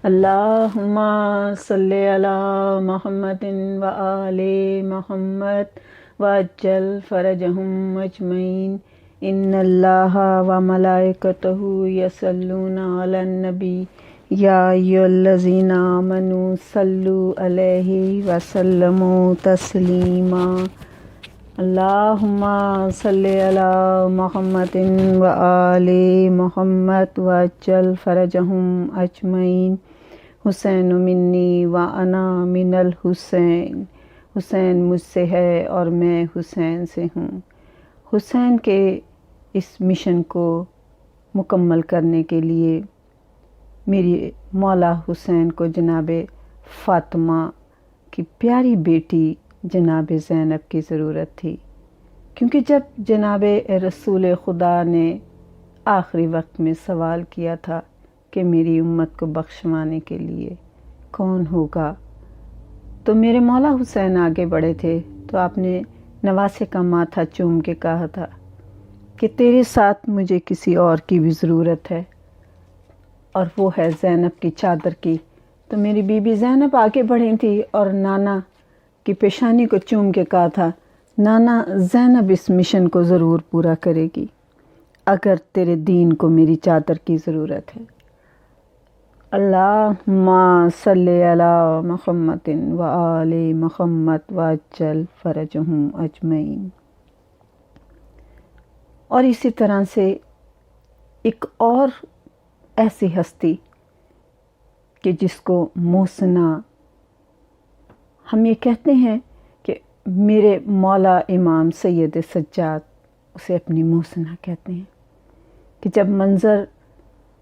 اللہم صلی علی محمد و آل محمد وعجل فرجہم اجمعین ان اللہ و ملائکتہ یصلون علی النبی یا ایھا الذین آمنوا صلوا علیہ وسلموا تسلیما اللہم صلی علی محمد و آل محمد وعجل فرجہم اجمعین حسین منی و انا من الحسین، حسین مجھ سے ہے اور میں حسین سے ہوں۔ حسین کے اس مشن کو مکمل کرنے کے لیے میری مولا حسین کو جناب فاطمہ کی پیاری بیٹی جناب زینب کی ضرورت تھی، کیونکہ جب جناب رسول خدا نے آخری وقت میں سوال کیا تھا کہ میری امت کو بخشوانے کے لیے کون ہوگا، تو میرے مولا حسین آگے بڑھے تھے، تو آپ نے نواسے کا ماتھا چوم کے کہا تھا کہ تیرے ساتھ مجھے کسی اور کی بھی ضرورت ہے، اور وہ ہے زینب کی چادر کی۔ تو میری بی بی زینب آگے بڑھی تھی اور نانا کی پیشانی کو چوم کے کہا تھا، نانا زینب اس مشن کو ضرور پورا کرے گی اگر تیرے دین کو میری چادر کی ضرورت ہے۔ اللہم صلی علی محمد و آل محمد وعجل فرجہم اجمعین۔ اور اسی طرح سے ایک اور ایسی ہستی کہ جس کو محسنہ، ہم یہ کہتے ہیں کہ میرے مولا امام سید سجاد اسے اپنی محسنہ کہتے ہیں، کہ جب منظر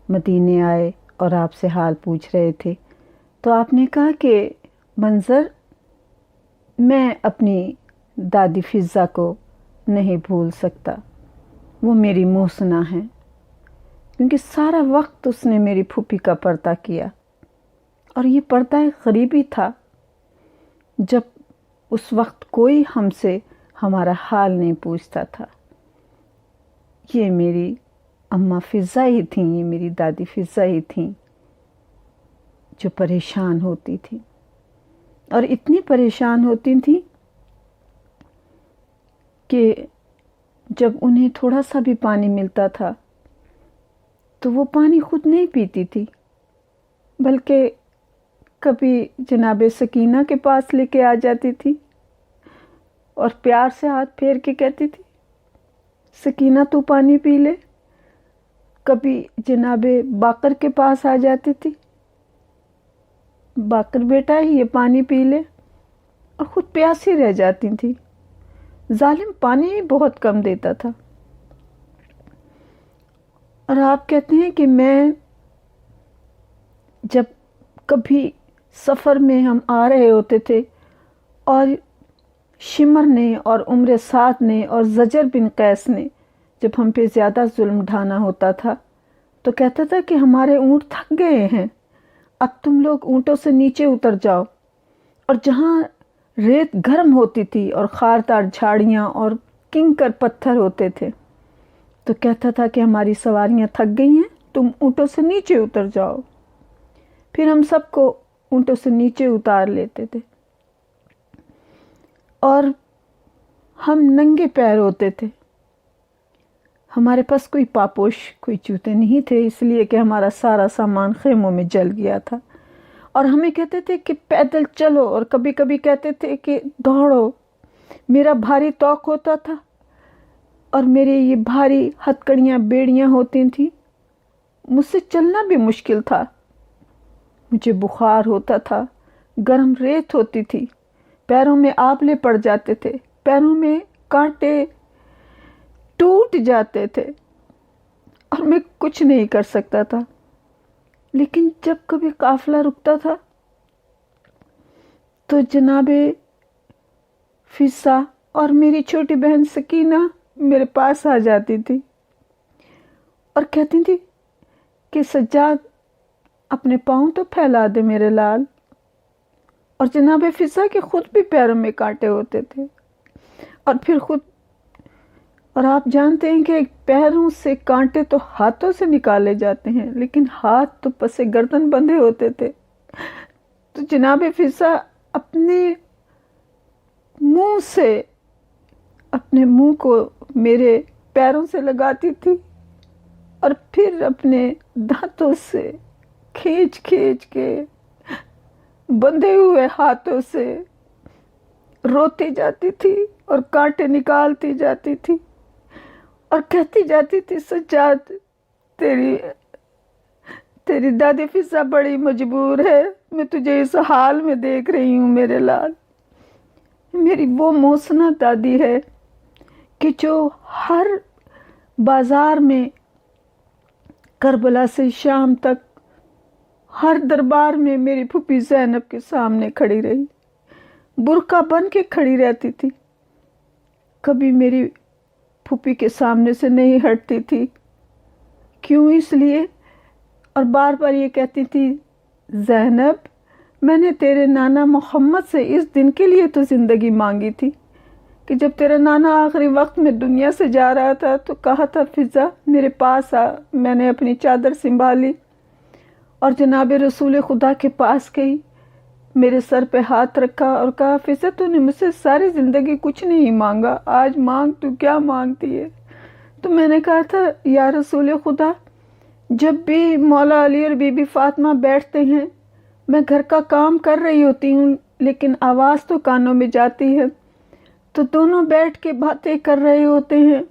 مدینے آئے اور آپ سے حال پوچھ رہے تھے تو آپ نے کہا کہ منظر، میں اپنی دادی فضہ کو نہیں بھول سکتا، وہ میری محسنہ ہیں، کیونکہ سارا وقت اس نے میری پھوپھی کا پردہ کیا، اور یہ پردہ غریبی تھا جب اس وقت کوئی ہم سے ہمارا حال نہیں پوچھتا تھا۔ یہ میری اماں فضہ ہی تھیں، یہ میری دادی فضہ ہی تھیں جو پریشان ہوتی تھیں، اور اتنی پریشان ہوتی تھیں کہ جب انہیں تھوڑا سا بھی پانی ملتا تھا تو وہ پانی خود نہیں پیتی تھی، بلکہ کبھی جناب سکینہ کے پاس لے کے آ جاتی تھی اور پیار سے ہاتھ پھیر کے کہتی تھی، سکینہ تو پانی پی لے۔ کبھی جناب باقر کے پاس آ جاتی تھی، باقر بیٹا یہ پانی پی لے، اور خود پیاسی رہ جاتی تھی۔ ظالم پانی ہی بہت کم دیتا تھا۔ اور آپ کہتے ہیں کہ میں جب کبھی سفر میں ہم آ رہے ہوتے تھے اور شمر نے اور عمر سعد نے اور زجر بن قیس نے جب ہم پہ زیادہ ظلم ڈھانا ہوتا تھا تو کہتا تھا کہ ہمارے اونٹ تھک گئے ہیں، اب تم لوگ اونٹوں سے نیچے اتر جاؤ، اور جہاں ریت گرم ہوتی تھی اور خاردار جھاڑیاں اور کنکر پتھر ہوتے تھے تو کہتا تھا کہ ہماری سواریاں تھک گئی ہیں، تم اونٹوں سے نیچے اتر جاؤ۔ پھر ہم سب کو اونٹوں سے نیچے اتار لیتے تھے اور ہم ننگے پیر ہوتے تھے۔ ہمارے پاس کوئی پاپوش، کوئی جوتے نہیں تھے، اس لیے کہ ہمارا سارا سامان خیموں میں جل گیا تھا، اور ہمیں کہتے تھے کہ پیدل چلو، اور کبھی کبھی کہتے تھے کہ دوڑو۔ میرا بھاری توق ہوتا تھا اور میرے یہ بھاری ہتکڑیاں بیڑیاں ہوتی تھیں، مجھ سے چلنا بھی مشکل تھا، مجھے بخار ہوتا تھا، گرم ریت ہوتی تھی، پیروں میں آبلے پڑ جاتے تھے، پیروں میں کانٹے ٹوٹ جاتے تھے، اور میں کچھ نہیں کر سکتا تھا۔ لیکن جب کبھی قافلہ رکتا تھا تو جناب فضہ اور میری چھوٹی بہن سکینہ میرے پاس آ جاتی تھی اور کہتی تھی کہ سجاد اپنے پاؤں تو پھیلا دے میرے لال، اور جناب فضہ کے خود بھی پیروں میں کانٹے ہوتے تھے، اور پھر خود اور آپ جانتے ہیں کہ پیروں سے کانٹے تو ہاتھوں سے نکالے جاتے ہیں، لیکن ہاتھ تو پس گردن بندھے ہوتے تھے۔ تو جناب فضا اپنے منہ سے اپنے منہ کو میرے پیروں سے لگاتی تھی اور پھر اپنے دانتوں سے کھینچ کھینچ کے بندھے ہوئے ہاتھوں سے روتی جاتی تھی اور کانٹے نکالتی جاتی تھی اور کہتی جاتی تھی، سجاد تیری دادی فضا بڑی مجبور ہے، میں تجھے اس حال میں دیکھ رہی ہوں میرے لال۔ میری وہ محسنہ دادی ہے کہ جو ہر بازار میں کربلا سے شام تک ہر دربار میں میری پھوپھی زینب کے سامنے کھڑی رہی، برقع بن کے کھڑی رہتی تھی، کبھی میری پھوپھی کے سامنے سے نہیں ہٹتی تھی۔ کیوں؟ اس لیے، اور بار بار یہ کہتی تھی، زینب میں نے تیرے نانا محمد سے اس دن کے لیے تو زندگی مانگی تھی کہ جب تیرا نانا آخری وقت میں دنیا سے جا رہا تھا تو کہا تھا فضا میرے پاس آ۔ میں نے اپنی چادر سنبھالی اور جناب رسول خدا کے پاس گئی، میرے سر پہ ہاتھ رکھا اور کہا، فضا تو نے مجھ سے ساری زندگی کچھ نہیں مانگا، آج مانگ، تو کیا مانگتی ہے؟ تو میں نے کہا تھا، یا رسول خدا، جب بھی مولا علی اور بی بی فاطمہ بیٹھتے ہیں میں گھر کا کام کر رہی ہوتی ہوں، لیکن آواز تو کانوں میں جاتی ہے، تو دونوں بیٹھ کے باتیں کر رہے ہوتے ہیں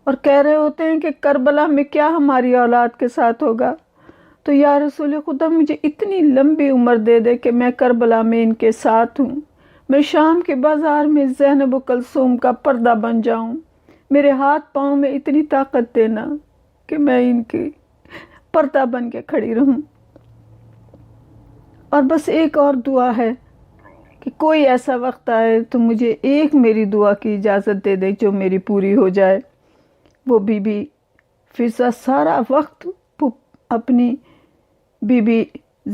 اور کہہ رہے ہوتے ہیں کہ کربلا میں کیا ہماری اولاد کے ساتھ ہوگا، تو یا رسول خدا مجھے اتنی لمبی عمر دے دے کہ میں کربلا میں ان کے ساتھ ہوں، میں شام کے بازار میں زینب و کلثوم کا پردہ بن جاؤں، میرے ہاتھ پاؤں میں اتنی طاقت دینا کہ میں ان کی پردہ بن کے کھڑی رہوں۔ اور بس ایک اور دعا ہے کہ کوئی ایسا وقت آئے تو مجھے ایک میری دعا کی اجازت دے دے جو میری پوری ہو جائے۔ وہ بی بی فضا سارا وقت اپنی بی بی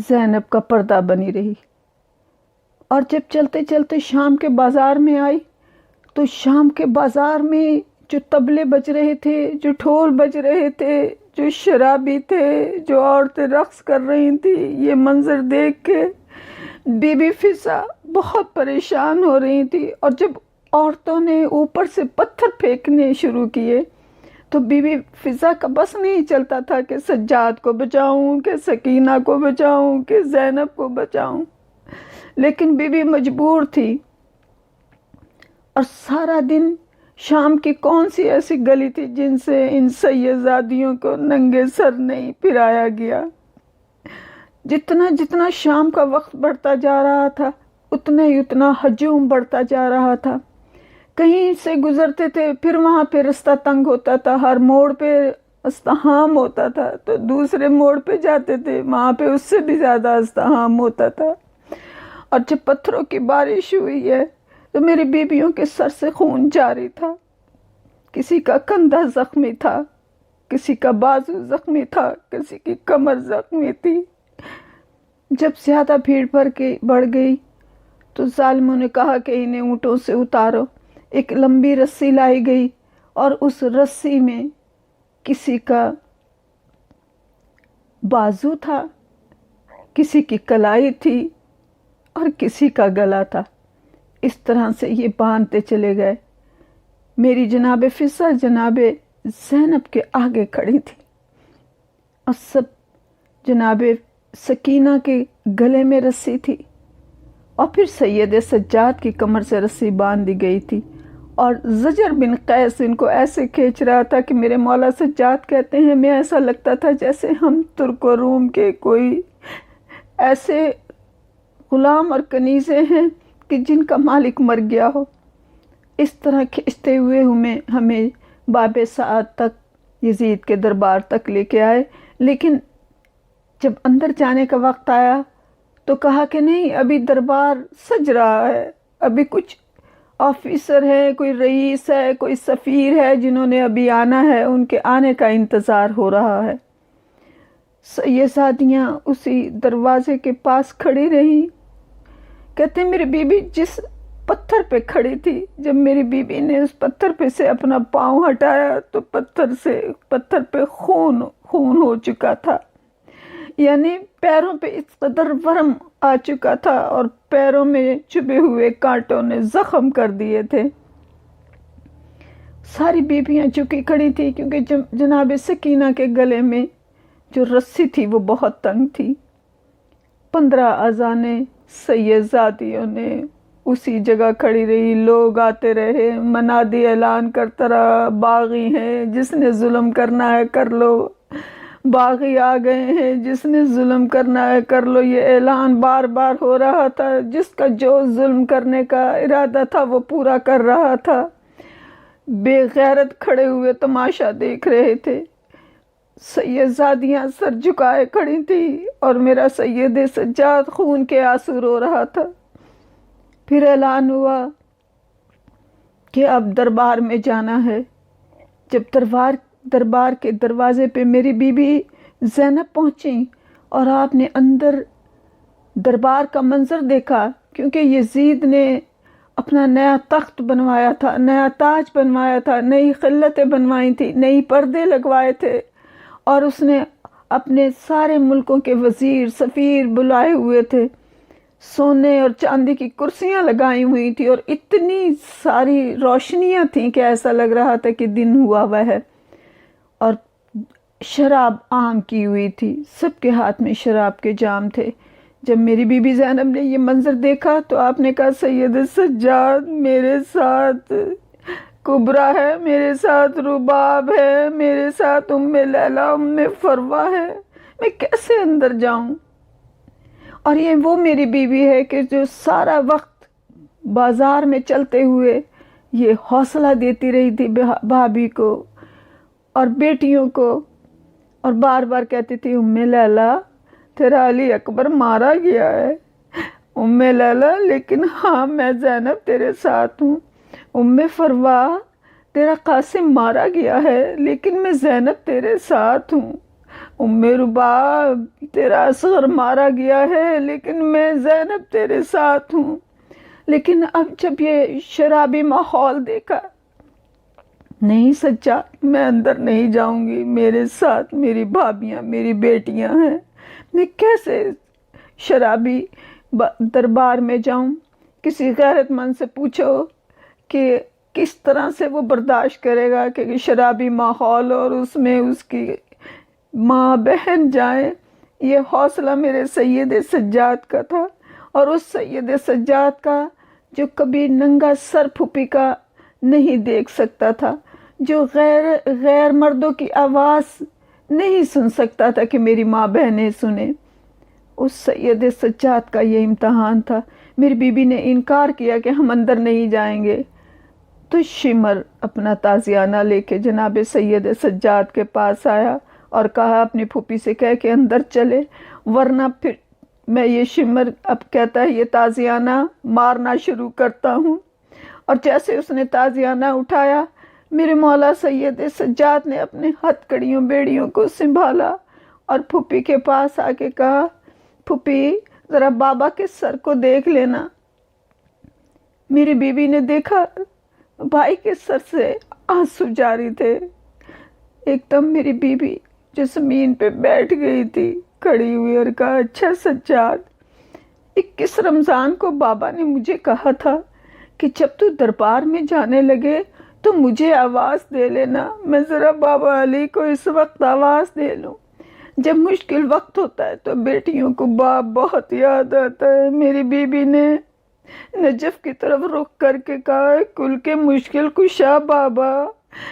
زینب کا پردہ بنی رہی، اور جب چلتے چلتے شام کے بازار میں آئی تو شام کے بازار میں جو طبلے بج رہے تھے، جو ڈھول بج رہے تھے، جو شرابی تھے، جو عورتیں رقص کر رہی تھیں، یہ منظر دیکھ کے بی بی فضا بہت پریشان ہو رہی تھی، اور جب عورتوں نے اوپر سے پتھر پھینکنے شروع کیے تو بی بی فضا کا بس نہیں چلتا تھا کہ سجاد کو بچاؤں، کہ سکینہ کو بچاؤں، کہ زینب کو بچاؤں، لیکن بی بی مجبور تھی۔ اور سارا دن شام کی کون سی ایسی گلی تھی جن سے ان سیدزادیوں کو ننگے سر نہیں پھرایا گیا؟ جتنا جتنا شام کا وقت بڑھتا جا رہا تھا اتنا ہی اتنا ہجوم بڑھتا جا رہا تھا، کہیں سے گزرتے تھے پھر وہاں پہ رستہ تنگ ہوتا تھا، ہر موڑ پہ ازدحام ہوتا تھا، تو دوسرے موڑ پہ جاتے تھے وہاں پہ اس سے بھی زیادہ ازدحام ہوتا تھا، اور جب پتھروں کی بارش ہوئی ہے تو میری بیویوں کے سر سے خون جاری تھا، کسی کا کندھا زخمی تھا، کسی کا بازو زخمی تھا، کسی کی کمر زخمی تھی۔ جب زیادہ بھیڑ بڑھ گئی تو ظالموں نے کہا کہ انہیں اونٹوں سے اتارو، ایک لمبی رسی لائی گئی اور اس رسی میں کسی کا بازو تھا، کسی کی کلائی تھی اور کسی کا گلا تھا، اس طرح سے یہ باندھتے چلے گئے۔ میری جناب فضا جناب زینب کے آگے کھڑی تھی اور سب جناب سکینہ کے گلے میں رسی تھی، اور پھر سید سجاد کی کمر سے رسی باندھ دی گئی تھی، اور زجر بن قیس ان کو ایسے کھینچ رہا تھا کہ میرے مولا سجاد کہتے ہیں میں ایسا لگتا تھا جیسے ہم ترک و روم کے کوئی ایسے غلام اور کنیزیں ہیں کہ جن کا مالک مر گیا ہو۔ اس طرح کھینچتے ہوئے ہمیں باب سعد تک، یزید کے دربار تک لے کے آئے، لیکن جب اندر جانے کا وقت آیا تو کہا کہ نہیں، ابھی دربار سج رہا ہے، ابھی کچھ آفیسر ہے، کوئی رئیس ہے، کوئی سفیر ہے جنہوں نے ابھی آنا ہے، ان کے آنے کا انتظار ہو رہا ہے۔ سیدزادیاں اسی دروازے کے پاس کھڑی رہیں، کہتے ہیں میری بیوی جس پتھر پہ کھڑی تھی. جب میری بیوی نے اس پتھر پہ سے اپنا پاؤں ہٹایا تو پتھر پہ خون ہو چکا تھا. یعنی پیروں پہ اس قدر ورم آ چکا تھا اور پیروں میں چبھے ہوئے کانٹوں نے زخم کر دیے تھے. ساری بیویاں چکی کھڑی تھی کیونکہ جناب سکینہ کے گلے میں جو رسی تھی وہ بہت تنگ تھی. 15 اذانیں سیدزادیوں نے اسی جگہ کھڑی رہی. لوگ آتے رہے، منادی اعلان کرتا رہا، باغی ہیں جس نے ظلم کرنا ہے کر لو، باغی آ گئے ہیں جس نے ظلم کرنا ہے کر لو. یہ اعلان بار بار ہو رہا تھا. جس کا جو ظلم کرنے کا ارادہ تھا وہ پورا کر رہا تھا. بے غیرت کھڑے ہوئے تماشا دیکھ رہے تھے. سیدزادیاں سر جھکائے کھڑی تھی اور میرا سید سجاد خون کے آنسو رو رہا تھا. پھر اعلان ہوا کہ اب دربار میں جانا ہے. جب دربار کے دروازے پہ میری بیوی زینب پہنچی اور آپ نے اندر دربار کا منظر دیکھا، کیونکہ یزید نے اپنا نیا تخت بنوایا تھا، نیا تاج بنوایا تھا، نئی خلتیں بنوائی تھی، نئی پردے لگوائے تھے، اور اس نے اپنے سارے ملکوں کے وزیر سفیر بلائے ہوئے تھے. سونے اور چاندی کی کرسیاں لگائی ہوئی تھی اور اتنی ساری روشنیاں تھیں کہ ایسا لگ رہا تھا کہ دن ہوا ہوا ہے. اور شراب عام کی ہوئی تھی، سب کے ہاتھ میں شراب کے جام تھے. جب میری بیوی زینب نے یہ منظر دیکھا تو آپ نے کہا سید سجاد میرے ساتھ کبرا ہے، میرے ساتھ رباب ہے، میرے ساتھ ام لیلا ام فروا ہے، میں کیسے اندر جاؤں؟ اور یہ وہ میری بیوی ہے کہ جو سارا وقت بازار میں چلتے ہوئے یہ حوصلہ دیتی رہی تھی بھابھی کو اور بیٹیوں کو، اور بار بار کہتی تھی ام لیلا تیرا علی اکبر مارا گیا ہے، ام لیلا لیکن ہاں میں زینب تیرے ساتھ ہوں، ام فروا تیرا قاسم مارا گیا ہے لیکن میں زینب تیرے ساتھ ہوں، ام رباب تیرا اصغر مارا گیا ہے لیکن میں زینب تیرے ساتھ ہوں. لیکن اب جب یہ شرابی ماحول دیکھا، نہیں سجاد میں اندر نہیں جاؤں گی، میرے ساتھ میری بھابیاں میری بیٹیاں ہیں، میں کیسے شرابی دربار میں جاؤں؟ کسی غیرت مند سے پوچھو کہ کس طرح سے وہ برداشت کرے گا کہ شرابی ماحول اور اس میں اس کی ماں بہن جائیں. یہ حوصلہ میرے سید سجاد کا تھا، اور اس سید سجاد کا جو کبھی ننگا سر پھوپھی کا نہیں دیکھ سکتا تھا، جو غیر مردوں کی آواز نہیں سن سکتا تھا کہ میری ماں بہنیں سنیں. اس سید سجاد کا یہ امتحان تھا. میری بیوی نے انکار کیا کہ ہم اندر نہیں جائیں گے، تو شمر اپنا تازیانہ لے کے جناب سید سجاد کے پاس آیا اور کہا اپنی پھوپھی سے کہہ کے اندر چلے، ورنہ پھر میں یہ شمر اب کہتا ہے یہ تازیانہ مارنا شروع کرتا ہوں. اور جیسے اس نے تازیانہ اٹھایا، میرے مولا سید سجاد نے اپنے ہتھ کڑیوں بیڑیوں کو سنبھالا اور پھوپھی کے پاس آ کے کہا پھوپھی ذرا بابا کے سر کو دیکھ لینا. میری بیوی نے دیکھا بھائی کے سر سے آنسو جاری تھے. ایک دم میری بیوی جو زمین پہ بیٹھ گئی تھی کھڑی ہوئی اور کہا اچھا سجاد، 21 رمضان کو بابا نے مجھے کہا تھا کہ جب تو دربار میں جانے لگے تو مجھے آواز دے لینا، میں ذرا بابا علی کو اس وقت آواز دے لوں. جب مشکل وقت ہوتا ہے تو بیٹیوں کو باپ بہت یاد آتا ہے. میری بیوی نے نجف کی طرف رخ کر کے کہا کل کے مشکل کشا بابا،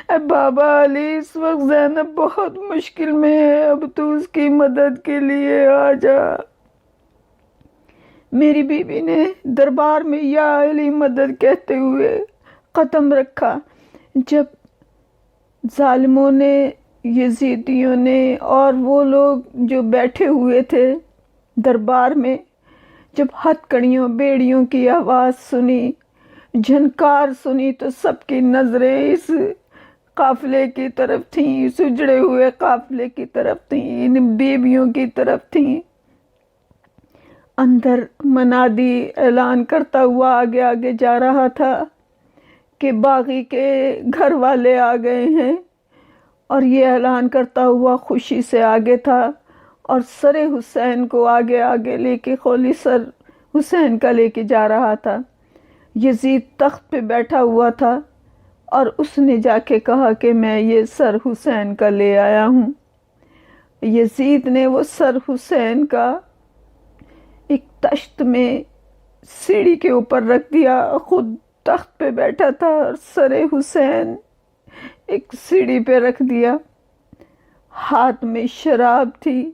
اے بابا علی اس وقت زینب بہت مشکل میں ہے، اب تو اس کی مدد کے لیے آ جا. میری بیوی نے دربار میں یا علی مدد کہتے ہوئے قدم رکھا. جب ظالموں نے، یزیدیوں نے اور وہ لوگ جو بیٹھے ہوئے تھے دربار میں، جب ہتھ کڑیوں بیڑیوں کی آواز سنی، جھنکار سنی، تو سب کی نظریں اس قافلے کی طرف تھیں، اس اجڑے ہوئے قافلے کی طرف تھیں، ان بیویوں کی طرف تھیں. اندر منادی اعلان کرتا ہوا آگے آگے جا رہا تھا کہ باغی کے گھر والے آ گئے ہیں، اور یہ اعلان کرتا ہوا خوشی سے آگے تھا اور سر حسین کو آگے آگے لے کے، خولی سر حسین کا لے کے جا رہا تھا۔ یزید تخت پہ بیٹھا ہوا تھا اور اس نے جا کے کہا کہ میں یہ سر حسین کا لے آیا ہوں۔ یزید نے وہ سر حسین کا ایک تشت میں سیڑھی کے اوپر رکھ دیا، خود تخت پہ بیٹھا تھا اور سر حسین ایک سیڑھی پہ رکھ دیا، ہاتھ میں شراب تھی،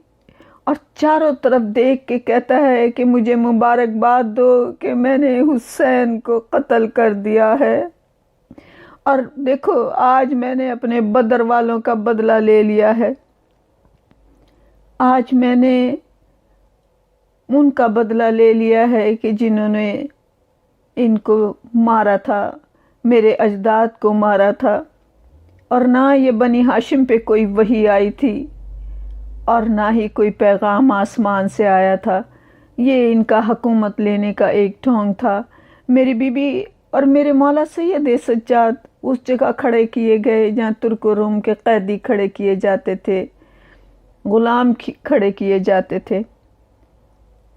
اور چاروں طرف دیکھ کے کہتا ہے کہ مجھے مبارکباد دو کہ میں نے حسین کو قتل کر دیا ہے، اور دیکھو آج میں نے اپنے بدر والوں کا بدلہ لے لیا ہے، آج میں نے ان کا بدلہ لے لیا ہے کہ جنہوں نے ان کو مارا تھا، میرے اجداد کو مارا تھا۔ اور نہ یہ بنی ہاشم پہ کوئی وحی آئی تھی اور نہ ہی کوئی پیغام آسمان سے آیا تھا، یہ ان کا حکومت لینے کا ایک ڈھونگ تھا۔ میری بی بی اور میرے مولا سید سجاد اس جگہ کھڑے کیے گئے جہاں ترک و روم کے قیدی کھڑے کیے جاتے تھے، غلام کھڑے کیے جاتے تھے۔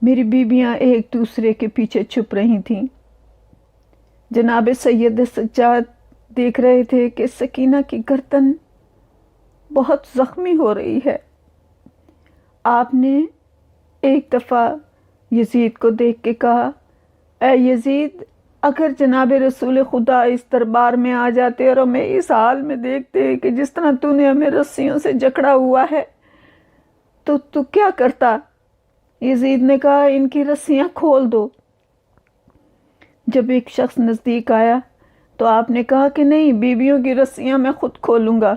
میری بیویاں ایک دوسرے کے پیچھے چھپ رہی تھیں۔ جناب سید سجاد دیکھ رہے تھے کہ سکینہ کی گردن بہت زخمی ہو رہی ہے۔ آپ نے ایک دفعہ یزید کو دیکھ کے کہا، اے یزید، اگر جناب رسول خدا اس دربار میں آ جاتے اور ہمیں اس حال میں دیکھتے کہ جس طرح تو نے ہمیں رسیوں سے جکڑا ہوا ہے تو کیا کرتا؟ یزید نے کہا، ان کی رسیاں کھول دو۔ جب ایک شخص نزدیک آیا تو آپ نے کہا کہ نہیں، بیویوں کی رسیاں میں خود کھولوں گا۔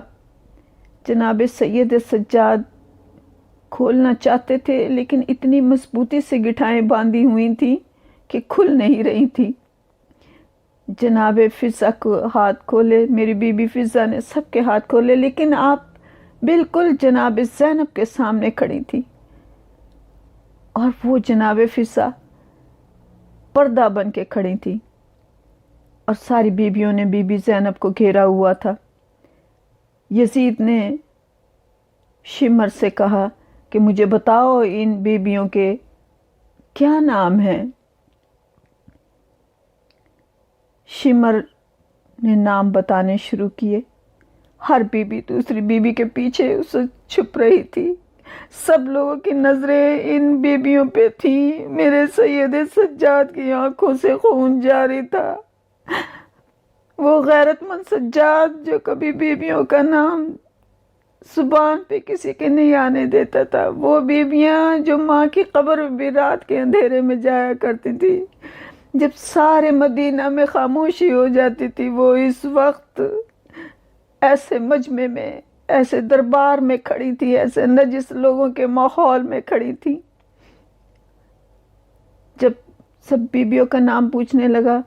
جناب سید سجاد کھولنا چاہتے تھے لیکن اتنی مضبوطی سے گٹھائیں باندھی ہوئی تھیں کہ کھل نہیں رہی تھی۔ جناب فضہ کو ہاتھ کھولے، میری بی بی فضہ نے سب کے ہاتھ کھولے، لیکن آپ بالکل جناب زینب کے سامنے کھڑی تھی، اور وہ جناب فضہ پردہ بن کے کھڑی تھی، اور ساری بیبیوں نے بی بی زینب کو گھیرا ہوا تھا۔ یزید نے شمر سے کہا کہ مجھے بتاؤ ان بیبیوں کے کیا نام ہیں۔ شمر نے نام بتانے شروع کیے۔ ہر بیوی دوسری بیوی کے پیچھے اسے چھپ رہی تھی، سب لوگوں کی نظریں ان بیبیوں پہ تھیں۔ میرے سید سجاد کی آنکھوں سے خون جاری تھا، وہ غیرت مند سجاد جو کبھی بیبیوں کا نام زبان پہ کسی کے نہیں آنے دیتا تھا، وہ بیبیاں جو ماں کی قبر میں بھی رات کے اندھیرے میں جایا کرتی تھی، جب سارے مدینہ میں خاموشی ہو جاتی تھی، وہ اس وقت ایسے مجمع میں، ایسے دربار میں کھڑی تھی، ایسے نجس لوگوں کے ماحول میں کھڑی تھی۔ جب سب بیبیوں کا نام پوچھنے لگا،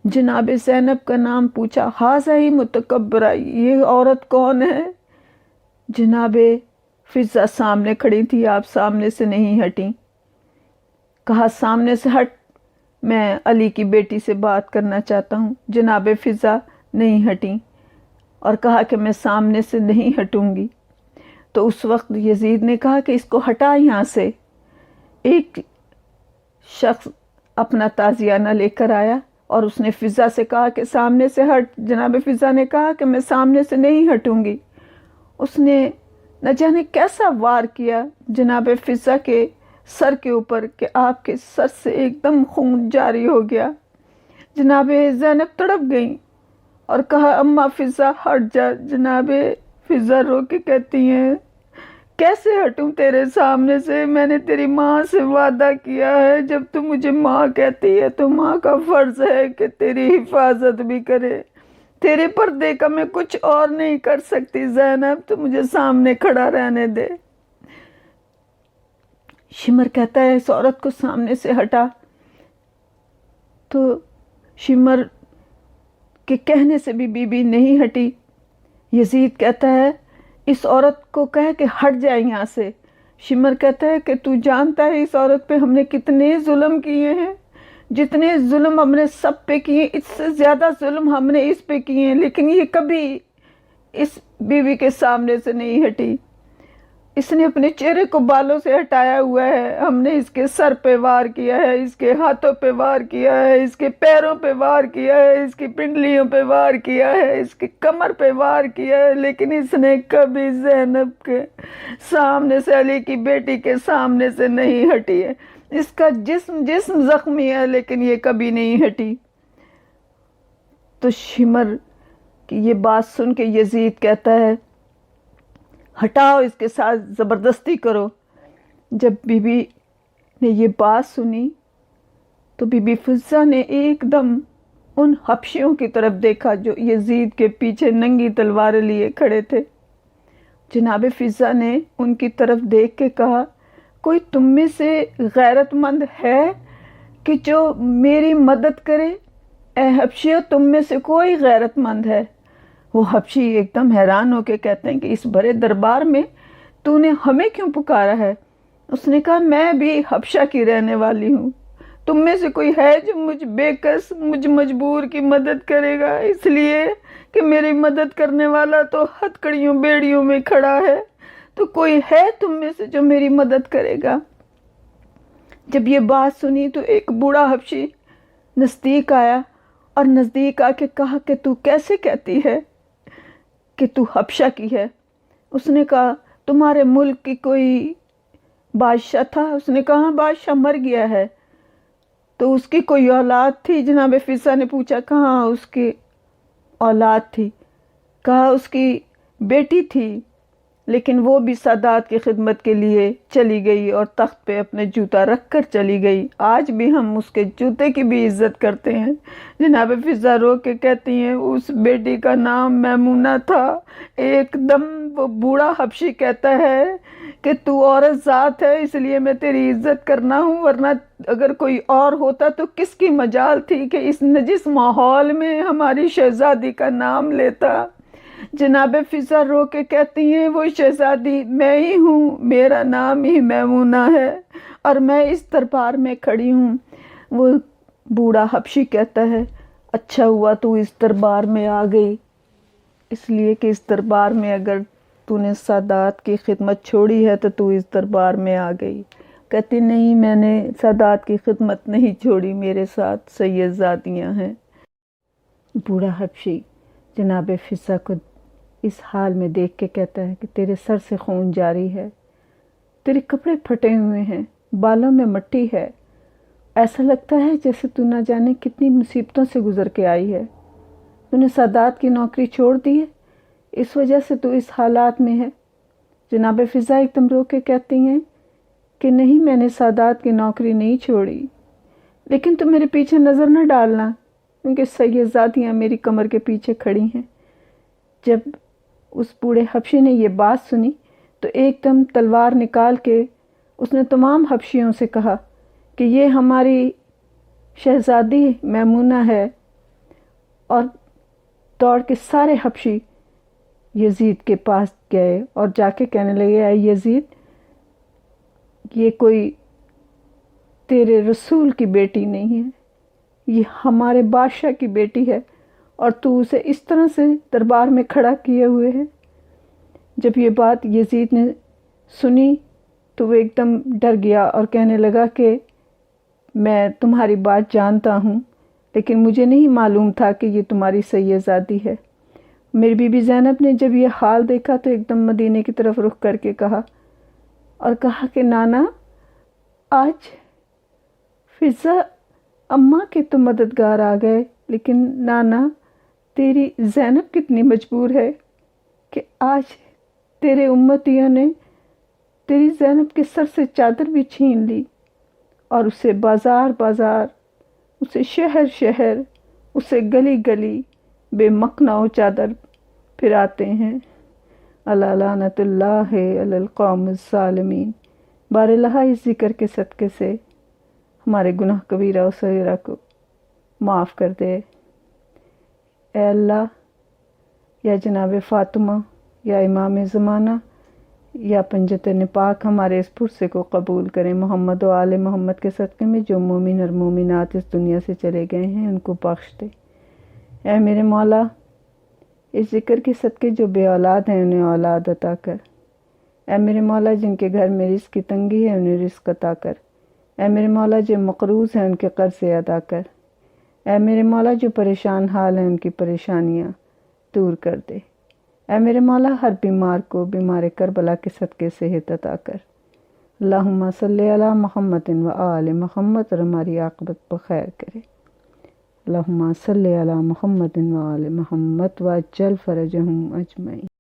جناب زینب کا نام پوچھا، ہاذا ہی متکبرہ، یہ عورت کون ہے؟ جناب فضہ سامنے کھڑی تھی، آپ سامنے سے نہیں ہٹیں۔ کہا سامنے سے ہٹ، میں علی کی بیٹی سے بات کرنا چاہتا ہوں۔ جناب فضہ نہیں ہٹیں اور کہا کہ میں سامنے سے نہیں ہٹوں گی۔ تو اس وقت یزید نے کہا کہ اس کو ہٹا یہاں سے۔ ایک شخص اپنا تازیانہ لے کر آیا اور اس نے فضہ سے کہا کہ سامنے سے ہٹ۔ جناب فضہ نے کہا کہ میں سامنے سے نہیں ہٹوں گی۔ اس نے نہ جانے کیسا وار کیا جناب فضہ کے سر کے اوپر کہ آپ کے سر سے ایک دم خون جاری ہو گیا۔ جناب زینب تڑپ گئیں اور کہا اماں فضہ ہٹ جا۔ جناب فضہ رو کے کہتی ہیں کیسے ہٹوں تیرے سامنے سے، میں نے تیری ماں سے وعدہ کیا ہے، جب تو مجھے ماں کہتی ہے تو ماں کا فرض ہے کہ تیری حفاظت بھی کرے، تیرے پردے کا میں کچھ اور نہیں کر سکتی زینب، تو مجھے سامنے کھڑا رہنے دے۔ شمر کہتا ہے اس عورت کو سامنے سے ہٹا، تو شمر کے کہنے سے بھی بی بی نہیں ہٹی۔ یزید کہتا ہے اس عورت کو کہے کہ ہٹ جائے یہاں سے، شمر کہتا ہے کہ تو جانتا ہے اس عورت پہ ہم نے کتنے ظلم کیے ہیں، جتنے ظلم ہم نے سب پہ کیے اس سے زیادہ ظلم ہم نے اس پہ کیے ہیں، لیکن یہ کبھی اس بیوی کے سامنے سے نہیں ہٹی۔ اس نے اپنے چہرے کو بالوں سے ہٹایا ہوا ہے، ہم نے اس کے سر پہ وار کیا ہے، اس کے ہاتھوں پہ وار کیا ہے، اس کے پیروں پہ وار کیا ہے، اس کی پنڈلیوں پہ وار کیا ہے، اس کی کمر پہ وار کیا ہے، لیکن اس نے کبھی زینب کے سامنے سے، علی کی بیٹی کے سامنے سے نہیں ہٹی ہے۔ اس کا جسم زخمی ہے لیکن یہ کبھی نہیں ہٹی۔ تو شمر کی یہ بات سن کے یزید کہتا ہے ہٹاؤ اس کے ساتھ زبردستی کرو۔ جب بی بی نے یہ بات سنی تو بی بی فضہ نے ایک دم ان حبشیوں کی طرف دیکھا جو یزید کے پیچھے ننگی تلواریں لیے کھڑے تھے۔ جناب فضہ نے ان کی طرف دیکھ کے کہا کوئی تم میں سے غیرت مند ہے کہ جو میری مدد کرے؟ اے حبشیوں تم میں سے کوئی غیرت مند ہے؟ وہ حبشی ایک دم حیران ہو کے کہتے ہیں کہ اس بڑے دربار میں تو نے ہمیں کیوں پکارا ہے؟ اس نے کہا میں بھی حبشہ کی رہنے والی ہوں، تم میں سے کوئی ہے جو مجھ بے کس مجھ مجبور کی مدد کرے گا؟ اس لیے کہ میری مدد کرنے والا تو ہتکڑیوں بیڑیوں میں کھڑا ہے، تو کوئی ہے تم میں سے جو میری مدد کرے گا؟ جب یہ بات سنی تو ایک بوڑھا حبشی نزدیک آیا اور نزدیک آ کے کہا کہ تو کیسے کہتی ہے کہ تو حبشہ کی ہے؟ اس نے کہا تمہارے ملک کی کوئی بادشاہ تھا؟ اس نے کہا بادشاہ مر گیا ہے۔ تو اس کی کوئی اولاد تھی؟ جناب فضہ نے پوچھا کہاں اس کی اولاد تھی؟ کہا اس کی بیٹی تھی، لیکن وہ بھی سادات کی خدمت کے لیے چلی گئی اور تخت پہ اپنے جوتا رکھ کر چلی گئی۔ آج بھی ہم اس کے جوتے کی بھی عزت کرتے ہیں۔ جناب فضہ رو کے کہتی ہیں اس بیٹی کا نام میمونہ تھا۔ ایک دم وہ بوڑھا حبشی کہتا ہے کہ تو عورت ذات ہے اس لیے میں تیری عزت کرنا ہوں، ورنہ اگر کوئی اور ہوتا تو کس کی مجال تھی کہ اس نجس ماحول میں ہماری شہزادی کا نام لیتا۔ جناب فضہ رو کے کہتی ہیں وہ شہزادی میں ہی ہوں، میرا نام ہی میمونہ ہے اور میں اس دربار میں کھڑی ہوں۔ وہ بوڑھا حبشی کہتا ہے اچھا ہوا تو اس دربار میں آ گئی، اس لیے کہ اس دربار میں اگر تو نے سادات کی خدمت چھوڑی ہے تو اس دربار میں آ گئی۔ کہتی نہیں میں نے سادات کی خدمت نہیں چھوڑی، میرے ساتھ سید زادیاں ہیں۔ بوڑھا حبشی جناب فضہ کو اس حال میں دیکھ کے کہتا ہے کہ تیرے سر سے خون جاری ہے، تیرے کپڑے پھٹے ہوئے ہیں، بالوں میں مٹی ہے، ایسا لگتا ہے جیسے تو نہ جانے کتنی مصیبتوں سے گزر کے آئی ہے۔ تو نے سادات کی نوکری چھوڑ دی ہے، اس وجہ سے تو اس حالات میں ہے۔ جناب فضہ ایک دم رو کے کہتی ہیں کہ نہیں میں نے سادات کی نوکری نہیں چھوڑی، لیکن تم میرے پیچھے نظر نہ ڈالنا کیونکہ سید زادیاں میری کمر کے پیچھے کھڑی ہیں۔ جب اس بوڑھے حبشی نے یہ بات سنی تو ایک دم تلوار نکال کے اس نے تمام حبشیوں سے کہا کہ یہ ہماری شہزادی میمونہ ہے، اور دوڑ کے سارے حبشی یزید کے پاس گئے اور جا کے کہنے لگے اے یزید یہ کوئی تیرے رسول کی بیٹی نہیں ہے، یہ ہمارے بادشاہ کی بیٹی ہے اور تو اسے اس طرح سے دربار میں کھڑا کیے ہوئے ہے۔ جب یہ بات یزید نے سنی تو وہ ایک دم ڈر گیا اور کہنے لگا کہ میں تمہاری بات جانتا ہوں لیکن مجھے نہیں معلوم تھا کہ یہ تمہاری سید زادی ہے۔ میری بی بی زینب نے جب یہ حال دیکھا تو ایک دم مدینے کی طرف رخ کر کے کہا کہ نانا آج فضہ اماں کے تو مددگار آ گئے، لیکن نانا تیری زینب کتنی مجبور ہے کہ آج تیرے امتیوں نے تیری زینب کے سر سے چادر بھی چھین لی اور اسے بازار بازار، اسے شہر شہر، اسے گلی گلی بے مکنا و چادر پھراتے ہیں۔ الا لعنت اللہ علی القوم الظالمین۔ بار اللہ اس ذکر کے صدقے سے ہمارے گناہ کبیرہ و صغیرہ کو معاف کر دے۔ اے اللہ، یا جناب فاطمہ، یا امام زمانہ، یا پنجتن پاک ہمارے اس پرسے کو قبول کریں۔ محمد و آل محمد کے صدقے میں جو مومن اور مومنات اس دنیا سے چلے گئے ہیں ان کو بخش دے۔ اے میرے مولا، اس ذکر کے صدقے جو بے اولاد ہیں انہیں اولاد عطا کر۔ اے میرے مولا، جن کے گھر میں رزق کی تنگی ہے انہیں رزق عطا کر۔ اے میرے مولا، جو مقروض ہیں ان کے قرض ادا کر۔ اے میرے مولا، جو پریشان حال ہیں ان کی پریشانیاں دور کر دے۔ اے میرے مولا، ہر بیمار کو بیمار کربلا کے صدقے صحت عطا کر۔ اللہم صلی علی محمد و آل محمد، اور ہماری عاقبت بخیر کرے۔ اللہم صلی علی محمد و آل محمد وعجل فرجہم اجمعین۔